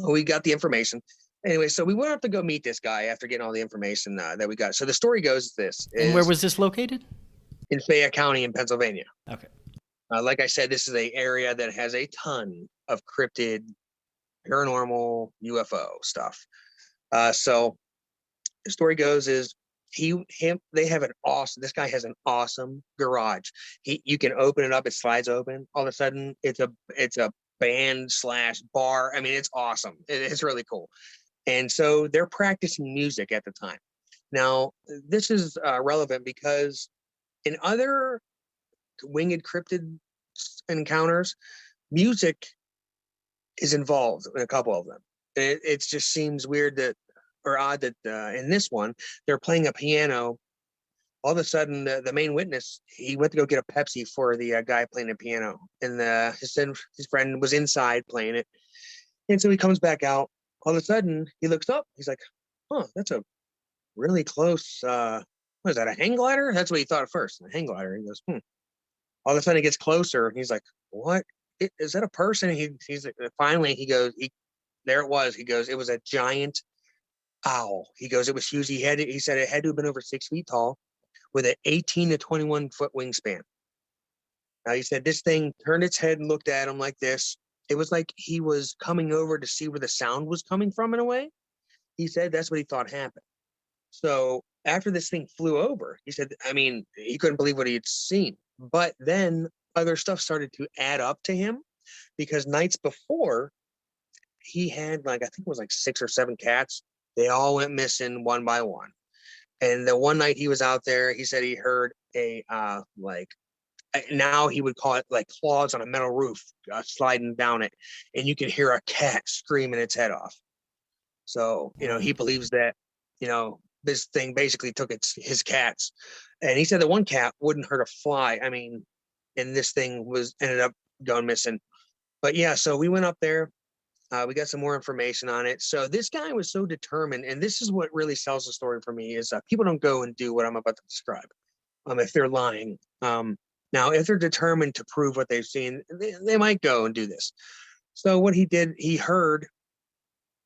we got the information. Anyway, so we went up to go meet this guy after getting all the information that we got. So the story goes And where was this located? In Fayette County in Pennsylvania. Okay. Like I said, this is an area that has a ton of cryptid, paranormal, UFO stuff. So the story goes is they have this guy has an awesome garage. You can open it up, it slides open. All of a sudden it's a band / bar. I mean, it's awesome. It's really cool. And so they're practicing music at the time. Now, this is relevant because in other winged cryptid encounters, music is involved in a couple of them. It just seems weird or odd that in this one, they're playing a piano. All of a sudden, the main witness, he went to go get a Pepsi for the guy playing the piano. And his friend was inside playing it. And so he comes back out. All of a sudden, he looks up. He's like, huh, that's a really close, what is that, a hang glider? That's what he thought at first, a hang glider. He goes, All of a sudden, it gets closer. And he's like, what? Is that a person? He's like, finally, he goes, there it was. He goes, it was a giant owl. He goes, it was huge. He said it had to have been over 6 feet tall with an 18 to 21 foot wingspan. Now, he said this thing turned its head and looked at him like this. It was like he was coming over to see where the sound was coming from in a way. He said that's what he thought happened. So after this thing flew over, he said, I mean, he couldn't believe what he had seen. But then other stuff started to add up to him, because nights before, he had I think it was 6 or 7 cats. They all went missing one by one. And the one night he was out there, he said he heard now he would call it claws on a metal roof sliding down it, and you could hear a cat screaming its head off. So he believes that this thing basically took his cats, and he said that one cat wouldn't hurt a fly. I mean, and this thing ended up going missing. But yeah, so we went up there. We got some more information on it. So this guy was so determined, and this is what really sells the story for me, is people don't go and do what I'm about to describe if they're lying. Now, if they're determined to prove what they've seen, they might go and do this. So what he did, he heard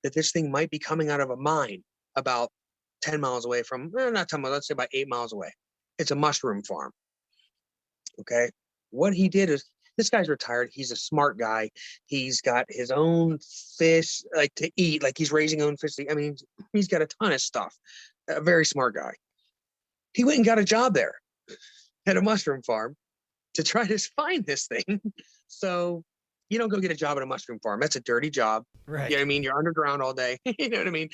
that this thing might be coming out of a mine about 10 miles away from, not 10 miles, let's say about 8 miles away. It's a mushroom farm. Okay. What he did is, this guy's retired. He's a smart guy. He's got his own fish to eat. He's raising own fish. I mean, he's got a ton of stuff. A very smart guy. He went and got a job there at a mushroom farm to try to find this thing. So you don't go get a job at a mushroom farm. That's a dirty job. Right. You know what I mean? You're underground all day. You know what I mean?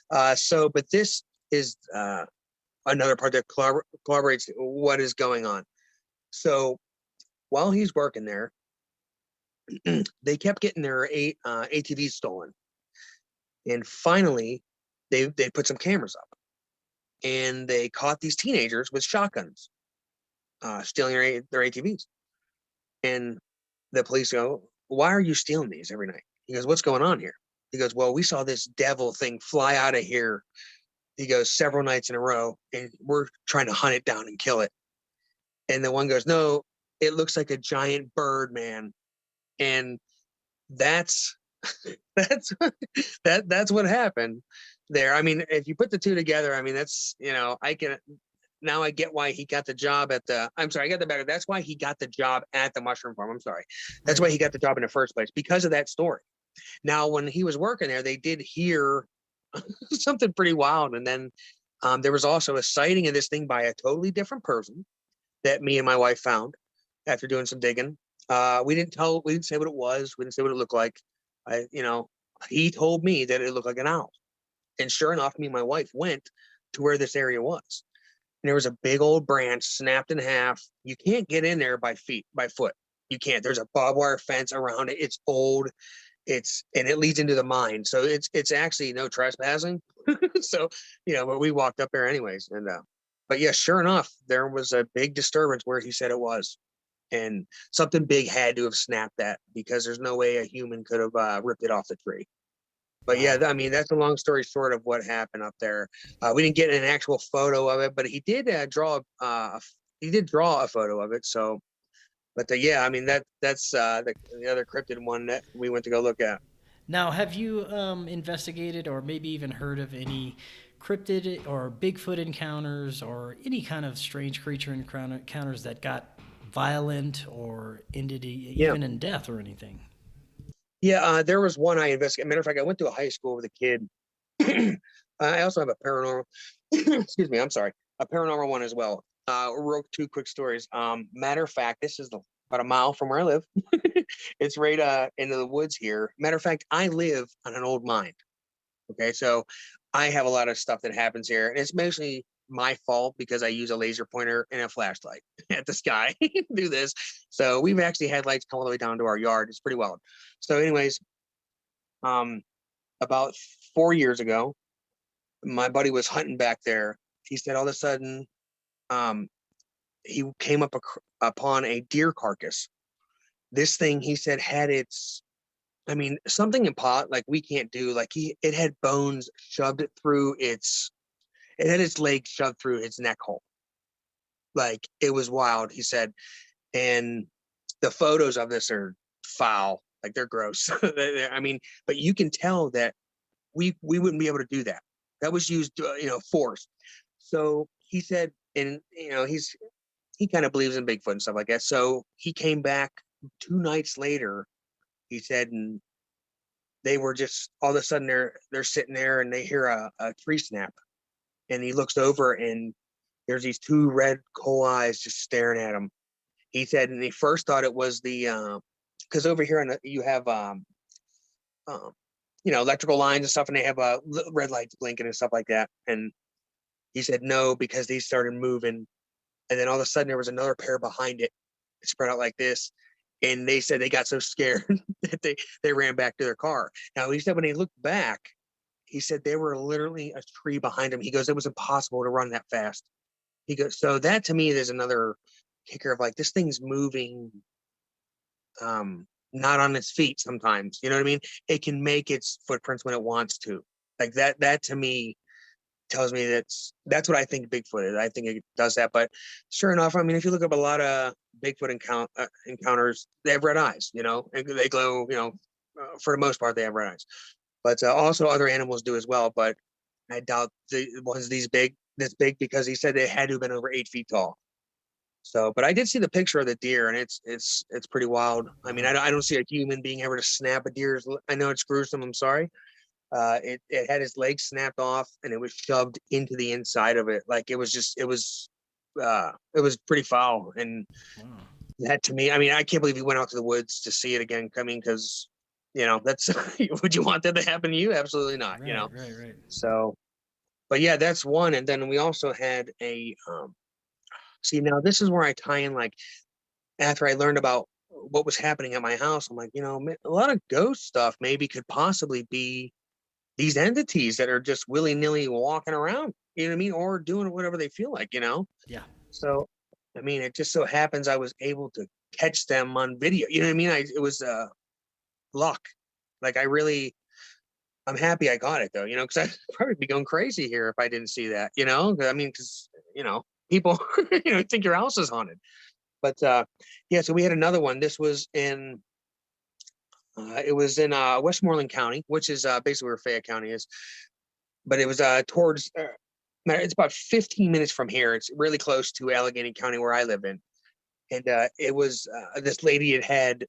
But this is another part that corroborates what is going on. So while he's working there, they kept getting their ATVs stolen. And finally, they put some cameras up. And they caught these teenagers with shotguns stealing their ATVs. And the police go, why are you stealing these every night? He goes, what's going on here? He goes, well, we saw this devil thing fly out of here. He goes, several nights in a row, and we're trying to hunt it down and kill it. And the one goes, no, it looks like a giant bird, man. And that's that's that's what happened there. I mean, if you put the two together, I mean, that's, I can now I get why he got the job at the, I'm sorry, I got the better. That's why he got the job at the mushroom farm. I'm sorry. That's Right. why he got the job in the first place, because of that story. Now, when he was working there, they did hear something pretty wild. And then there was also a sighting of this thing by a totally different person that me and my wife found after doing some digging. We didn't say what it was. We didn't say what it looked like. He told me that it looked like an owl. And sure enough, me and my wife went to where this area was. And there was a big old branch snapped in half. You can't get in there by foot. You can't. There's a barbed wire fence around it. It's old. And it leads into the mine. So it's actually no trespassing. So, but we walked up there anyways. And but yeah, sure enough, there was a big disturbance where he said it was. And something big had to have snapped that, because there's no way a human could have ripped it off the tree. But yeah, Wow. I mean, that's a long story short of what happened up there. We didn't get an actual photo of it, but he did draw. He did draw a photo of it. So, but yeah, I mean, that's the other cryptid one that we went to go look at. Now, have you investigated or maybe even heard of any cryptid or Bigfoot encounters or any kind of strange creature encounters that got violent or ended Yeah, even in death or anything? yeah. There was one I investigated. Matter of fact, I went to a high school with a kid. I also have a paranormal. Excuse me. I'm sorry. A paranormal one as well. Real two quick stories. Matter of fact, this is about a mile from where I live. It's right into the woods here. Matter of fact, I live on an old mine. Okay, so I have a lot of stuff that happens here, and it's mostly my fault because I use a laser pointer and a flashlight at the sky do this. So we've actually had lights come all the way down to our yard. It's pretty wild. So, anyways, um, about 4 years ago, my buddy was hunting back there. He said all of a sudden, um, he came upon a deer carcass. This thing, he said, had its, I mean, something in pot like we can't do. Like it had bones shoved through it had its leg shoved through its neck hole. Like it was wild, he said. And the photos of this are foul, like they're gross. I mean, but you can tell that we wouldn't be able to do that. That was used, force. So he said, and he kind of believes in Bigfoot and stuff like that. So he came back 2 nights later. He said, and they were just all of a sudden they're sitting there and they hear a tree snap, and he looks over and there's these two red coal eyes just staring at him. He said, and he first thought it was the because over here you have um, electrical lines and stuff, and they have red lights blinking and stuff like that. And he said no, because they started moving, and then all of a sudden there was another pair behind it, spread out like this. And they said they got so scared that they ran back to their car. Now he said when he looked back, he said they were literally a tree behind him. He goes, it was impossible to run that fast. He goes, so that to me, there's another kicker of like this thing's moving, not on its feet sometimes. You know what I mean? It can make its footprints when it wants to. Like that to me tells me that's what I think Bigfoot is. I think it does that. But sure enough, I mean, if you look up a lot of Bigfoot encounters, they have red eyes, and they glow, for the most part, they have red eyes. But also other animals do as well. But I doubt the ones this big, because he said they had to have been over 8 feet tall. So, but I did see the picture of the deer, and it's pretty wild. I mean, Wow. I don't see a human being able to snap a deer's. I know it's gruesome. I'm sorry. It had his legs snapped off, and it was shoved into the inside of it. Like it was pretty foul. And Wow. that to me, I mean, I can't believe he went out to the woods to see it again coming, because that's would you want that to happen to you? Absolutely not. Right, right, right. So, but yeah, that's one. And then we also had see, now this is where I tie in, like, after I learned about what was happening at my house, I'm like, a lot of ghost stuff maybe could possibly be these entities that are just willy-nilly walking around, you know what I mean? Or doing whatever they feel like. Yeah. So, I mean, it just so happens I was able to catch them on video. You know what I mean? It was luck. Like I really, I'm happy I got it though, because I'd probably be going crazy here if I didn't see that, I mean, because, people, think your house is haunted. But yeah, so we had another one. This was it was in Westmoreland County, which is basically where Fayette County is. But it was towards, it's about 15 minutes from here. It's really close to Allegheny County where I live in. And it was this lady had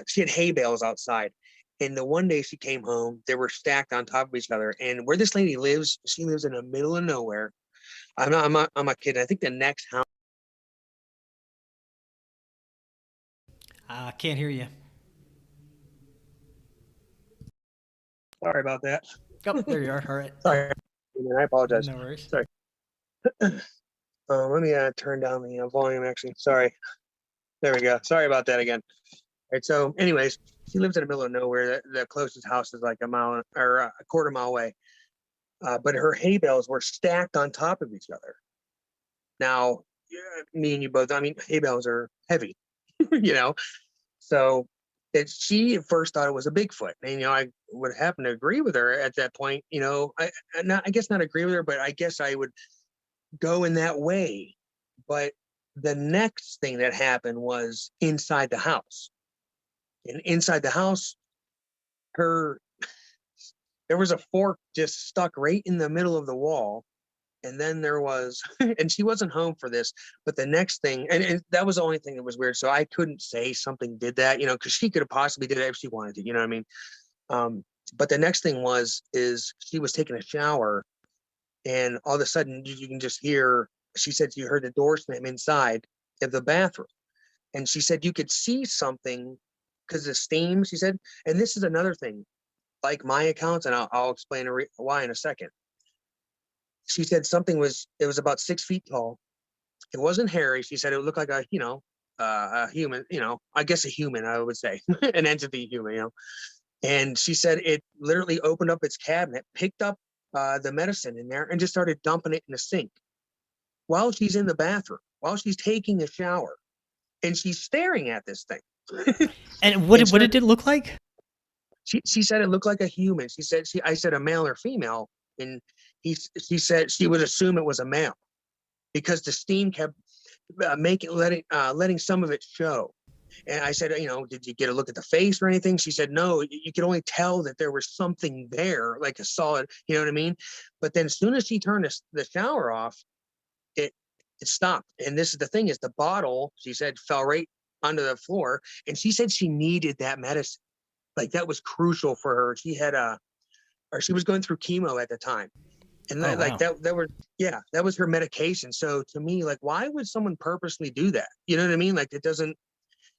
she had hay bales outside. And the one day she came home, they were stacked on top of each other. And where this lady lives, she lives in the middle of nowhere. I'm not kidding. I think the next house. I can't hear you. Sorry about that. Oh, there you are. All right. Sorry. I apologize. No worries. Sorry. Let me turn down the volume, actually. Sorry. There we go. Sorry about that again. All right. So anyways, she lives in the middle of nowhere. The closest house is like a mile or a quarter mile away. But her hay bales were stacked on top of each other. Now, me and you both, I mean, hay bales are heavy, So she at first thought it was a Bigfoot. And, I would happen to agree with her at that point. I guess not agree with her, but I guess I would go in that way. But the next thing that happened was inside the house. And inside the house, there was a fork just stuck right in the middle of the wall. And then there was, and she wasn't home for this, but the next thing, and that was the only thing that was weird. So I couldn't say something did that, because she could have possibly did it if she wanted to, you know what I mean? But the next thing is she was taking a shower, and all of a sudden you can just hear, she said you heard the door slam inside of the bathroom. And she said you could see something because of steam, she said. And this is another thing, like my accounts, and I'll explain why in a second. She said it was about 6 feet tall. It wasn't hairy. She said it looked like a human, I guess a human, I would say, an entity human, And she said it literally opened up its cabinet, picked up the medicine in there, and just started dumping it in the sink while she's in the bathroom, while she's taking a shower, and she's staring at this thing. And what did it look like? She said it looked like a human. I said a male or female, and she said she would assume it was a male because the steam kept letting some of it show. And I said, did you get a look at the face or anything? She said, no, you could only tell that there was something there, like a solid, you know what I mean? But then as soon as she turned the shower off, it stopped. And this is the thing, is the bottle, she said, fell right onto the floor. And she said she needed that medicine. Like that was crucial for her. She had she was going through chemo at the time. And wow. that was her medication. So to me, like, why would someone purposely do that? You know what I mean? Like it doesn't,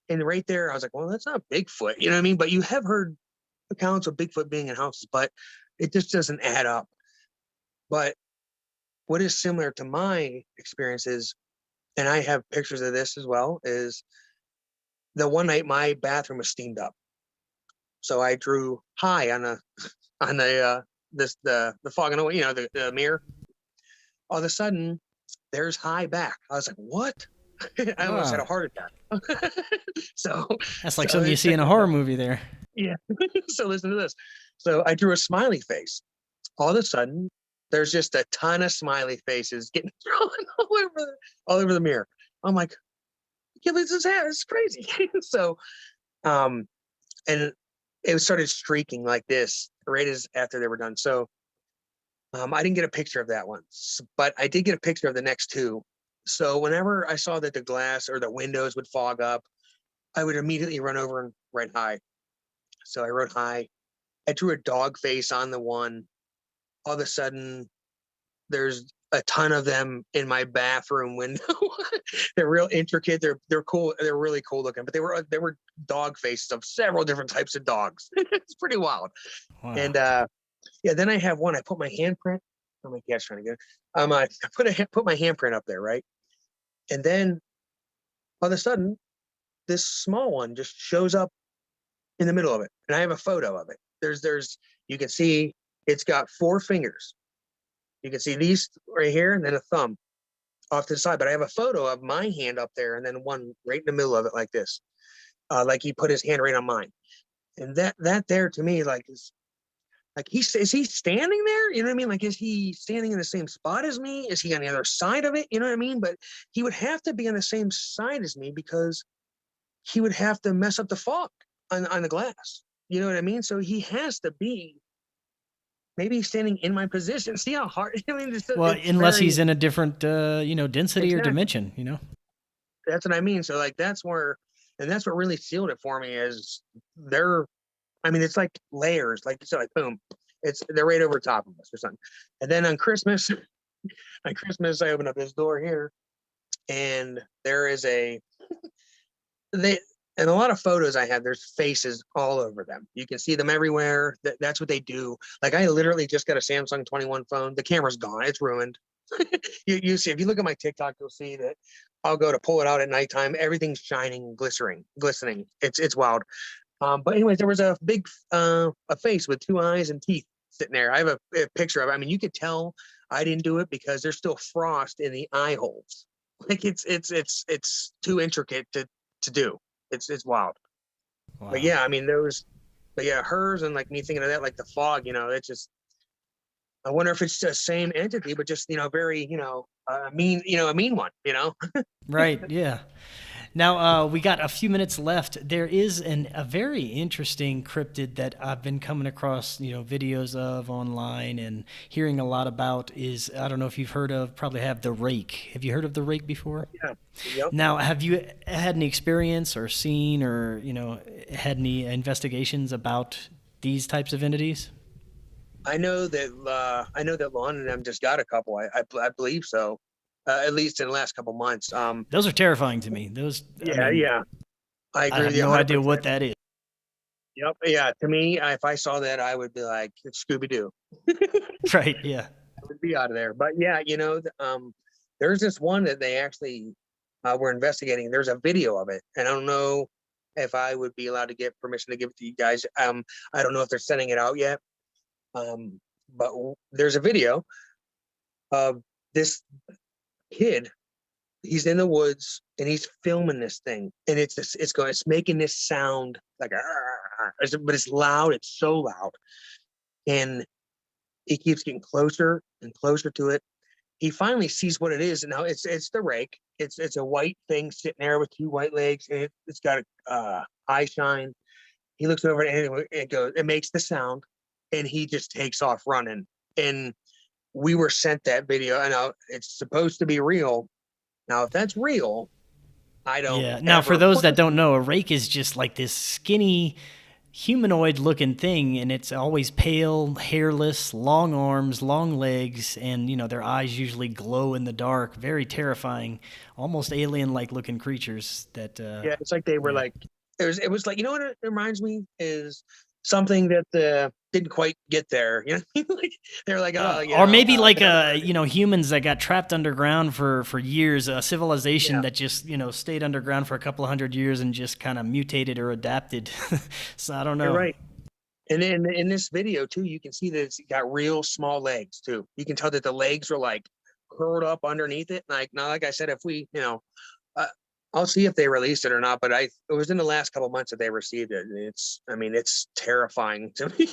and right there, I was like, well, that's not Bigfoot. You know what I mean? But you have heard accounts of Bigfoot being in houses, but it just doesn't add up. But what is similar to my experiences, and I have pictures of this as well, is the one night my bathroom was steamed up. So I drew high on the fog and the mirror. All of a sudden, there's high back. I was like, what? I almost had a heart attack. So that's like something you see in a horror movie there. Yeah. So listen to this. So I drew a smiley face. All of a sudden, there's just a ton of smiley faces getting thrown all over the mirror. I'm like, this is crazy. So, and it started streaking like this right as after they were done. So I didn't get a picture of that one, but I did get a picture of the next two. So whenever I saw that the glass or the windows would fog up, I would immediately run over and write hi. So I wrote hi. I drew a dog face on the one. All of a sudden, there's a ton of them in my bathroom window. They're real intricate. They're cool. They're really cool looking. But they were dog faces of several different types of dogs. It's pretty wild. Wow. And then I have one. I put my handprint. Oh, my cat's trying to get. I put my handprint up there, right? And then all of a sudden, this small one just shows up in the middle of it, and I have a photo of it. You can see it's got 4 fingers. You can see these right here, and then a thumb off to the side. But I have a photo of my hand up there, and then one right in the middle of it, like this, like he put his hand right on mine. And that there to me, like, is like, is he standing there? You know what I mean? Like, is he standing in the same spot as me? Is he on the other side of it? You know what I mean? But he would have to be on the same side as me because he would have to mess up the fog on the glass. You know what I mean? So he has to be maybe standing in my position. See how hard? I mean, Well, it's unless very he's in a different, density or exactly. dimension, you know? That's what I mean. So like that's where, and that's what really sealed it for me is they're. I mean, it's like layers. Like you said, like boom, they're right over top of us or something. And then on Christmas, I open up this door here, and there is they and a lot of photos I have, there's faces all over them. You can see them everywhere. That's what they do. Like I literally just got a Samsung 21 phone. The camera's gone. It's ruined. You see, if you look at my TikTok, you'll see that I'll go to pull it out at nighttime. Everything's shining, glistening. It's wild. But anyways, there was a big a face with two eyes and teeth sitting there. I have a picture of it. I mean, you could tell I didn't do it because there's still frost in the eye holes. Like it's too intricate to do. It's wild. But Wow. yeah, I mean those. But yeah, hers and like me thinking of that, like the fog. You know, it's just. I wonder if it's the same entity, but just very a mean one. You know. Right. Yeah. Now, we got a few minutes left. There is a very interesting cryptid that I've been coming across, videos of online and hearing a lot about is, I don't know if you've heard of, probably have the rake. Have you heard of the rake before? Yeah. Yep. Now, have you had any experience or seen or, had any investigations about these types of entities? I know that Lon and them just got a couple. I believe so, at least in the last couple months. Those are terrifying to me. Those, I Yeah, mean, yeah, I I agree have with you no idea 100%. what that is. Yep. Yeah. To me, if I saw that, I would be like Scooby Doo. Right. Yeah. I would be out of there. But yeah, there's this one that they actually were investigating. There's a video of it, and I don't know if I would be allowed to get permission to give it to you guys. I don't know if they're sending it out yet. But there's a video of this kid. He's in the woods and he's filming this thing, and it's making this sound like but it's loud. It's so loud, and he keeps getting closer and closer to it. He finally sees what it is, and now it's the rake. It's a white thing sitting there with two white legs, and it's got a eye shine. He looks over and it makes the sound, and he just takes off running. And we were sent that video, and now it's supposed to be real. Now, if that's real, I don't Yeah. Now, for ever those that don't personally. know, a rake is just like this skinny, humanoid looking thing, and it's always pale, hairless, long arms, long legs, and, their eyes usually glow in the dark. Very terrifying, almost alien like looking creatures that, Yeah, it's like they were yeah. like it was like what it reminds me is something that didn't quite get there. Like they're like, Yeah, oh, or maybe like now we're humans that got trapped underground for years, a civilization yeah. that just stayed underground for a couple of hundred years and just kind of mutated or adapted. So I don't You're know. right. And then in this video too, you can see that it's got real small legs too. You can tell that the legs are like curled up underneath it. Like now, like I said, if we, uh, I'll see if they released it or not. But it was in the last couple months that they received it. And I mean, it's terrifying to me.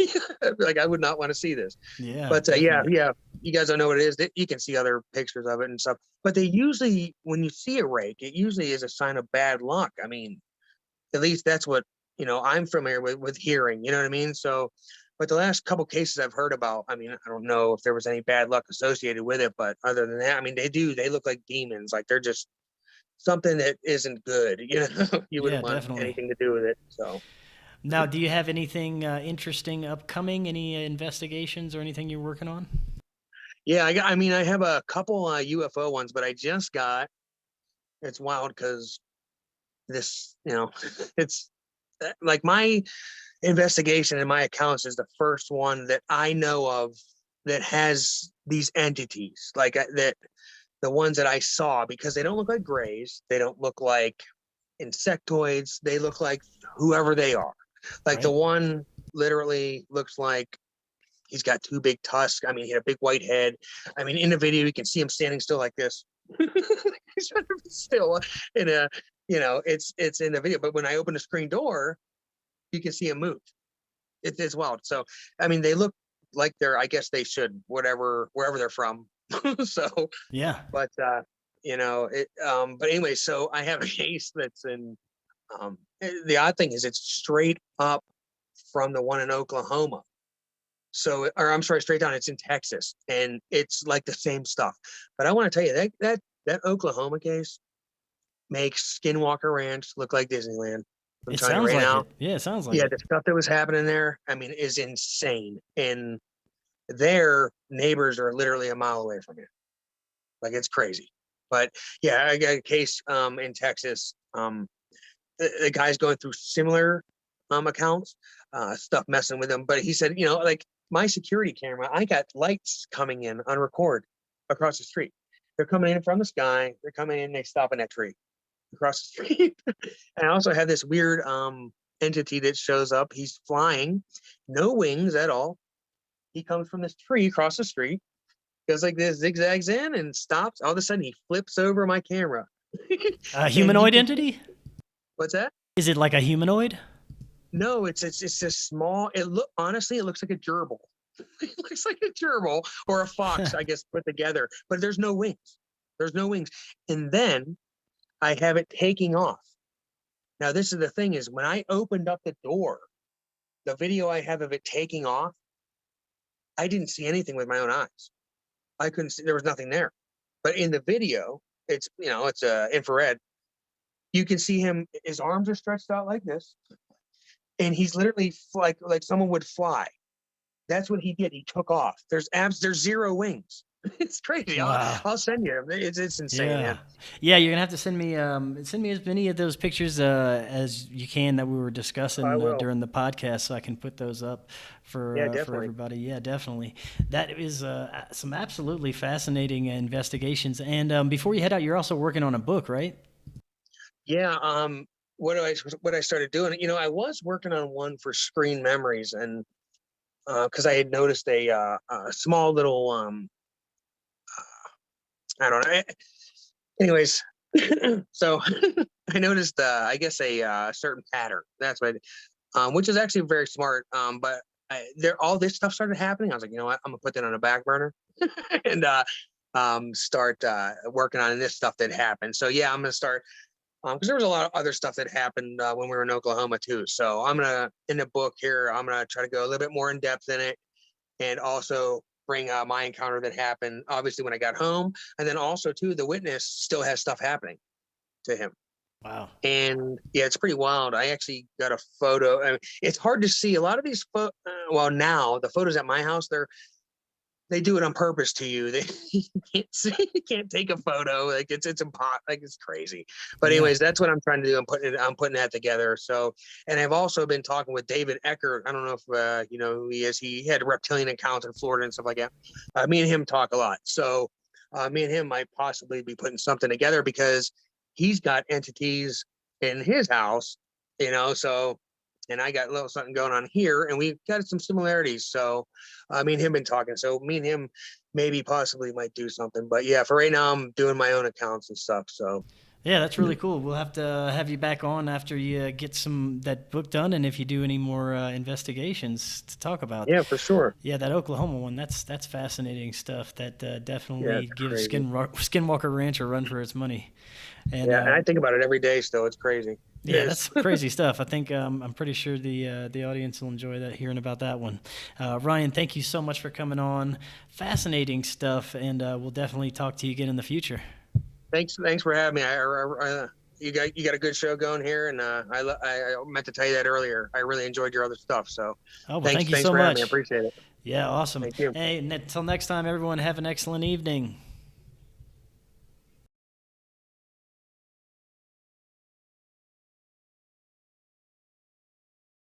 Like I would not want to see this. Yeah, But yeah, definitely. yeah, you guys don't know what it is. You can see other pictures of it and stuff. But they usually, when you see a rake, it usually is a sign of bad luck. I mean, at least that's what I'm familiar with hearing. You know what I mean? So, but the last couple cases I've heard about, I mean, I don't know if there was any bad luck associated with it, but other than that, I mean, they look like demons. Like they're just something that isn't good. You Yeah, wouldn't want definitely. anything to do with it. So. Now, do you have anything interesting upcoming? Any investigations or anything you're working on? Yeah, I mean, I have a couple UFO ones, but I just got. It's wild because this, it's like my investigation in my accounts is the first one that I know of that has these entities like that. The ones that I saw, because they don't look like grays, they don't look like insectoids, they look like whoever they are. Like the Right. one literally looks like he's got two big tusks. I mean, he had a big white head. I mean, in the video, you can see him standing still like this. He's still in a, it's in the video. But when I open the screen door, You can see them move. It's wild. So, I mean, they look like I guess they should, wherever they're from. So, Yeah. but, but anyway, so I have a case that's the odd thing is it's straight up from the one in Oklahoma. So, or I'm sorry, straight down, it's in Texas, and it's like the same stuff. But I want to tell you that Oklahoma case makes Skinwalker Ranch look like Disneyland. I'm It telling you sounds right like now. it. Yeah, it sounds like Yeah, it. the stuff that was happening there, I mean, is insane. And their neighbors are literally a mile away from you. Like, it's crazy. But yeah, I got a case in Texas. The guy's going through similar accounts, stuff messing with him. But he said, like my security camera, I got lights coming in on record across the street. They're coming in from the sky. They're coming in. They stop in that tree across the street. And I also have this weird entity that shows up. He's flying, no wings at all. He comes from this tree across the street, goes like this, zigzags in and stops. All of a sudden, he flips over my camera. A humanoid can, entity? what's that? Is it like a humanoid? No, it's this small. Honestly, it looks like a gerbil. It looks like a gerbil or a fox, I guess, put together. But there's no wings. There's no wings. And then I have it taking off. Now, this is the thing: is when I opened up the door, the video I have of it taking off, I didn't see anything with my own eyes. I couldn't see. There was nothing there. But in the video, it's infrared. You can see him. His arms are stretched out like this. And he's literally like someone would fly. That's what he did. He took off. There's zero wings. It's crazy. Wow. I'll send you. It's insane. Yeah, Man. yeah. You're gonna have to send me as many of those pictures as you can that we were discussing I will. during the podcast, so I can put those up for everybody. Yeah, definitely. That is some absolutely fascinating investigations. And before you head out, you're also working on a book, right? Yeah. What I started doing, I was working on one for Screen Memories, and because I had noticed a small little I don't know. Anyways, so I noticed I guess a certain pattern. That's what, which is actually very smart. But all this stuff started happening. I was like, you know what, I'm gonna put that on a back burner and start working on this stuff that happened. So yeah, I'm gonna start. Because there was a lot of other stuff that happened when we were in Oklahoma too. So I'm gonna, in the book here, I'm gonna try to go a little bit more in depth in it, and also bring my encounter that happened, obviously when I got home, and then also too, the witness still has stuff happening to him. Wow. And yeah, it's pretty wild. I actually got a photo. I mean, it's hard to see a lot of these. Well, now the photos at my house, they do it on purpose to you. You can't see, you can't take a photo. Like it's impossible. Like it's crazy. But anyways, that's what I'm trying to do. I'm putting that together. So, and I've also been talking with David Eckert. I don't know if you know who he is. He had reptilian accounts in Florida and stuff like that. Me and him talk a lot. So, me and him might possibly be putting something together because he's got entities in his house. So. And I got a little something going on here, and we've got some similarities. So me and him been talking. So me and him maybe possibly might do something. But yeah, for right now, I'm doing my own accounts and stuff. So yeah, that's really cool. We'll have to have you back on after you get that book done, and if you do any more investigations to talk about. Yeah, for sure. Yeah, that Oklahoma one, that's fascinating stuff. That definitely gives crazy. Skinwalker Ranch a run for its money. And, and I think about it every day still. It's crazy. Yeah, that's crazy stuff. I think I'm pretty sure the audience will enjoy hearing about that one. Ryan, thank you so much for coming on. Fascinating stuff, and we'll definitely talk to you again in the future. Thanks for having me. You got a good show going here, and I meant to tell you that earlier. I really enjoyed your other stuff. So thank you so for much. having me. I appreciate it. Yeah, awesome. Thank you. Hey, until next time, everyone, have an excellent evening.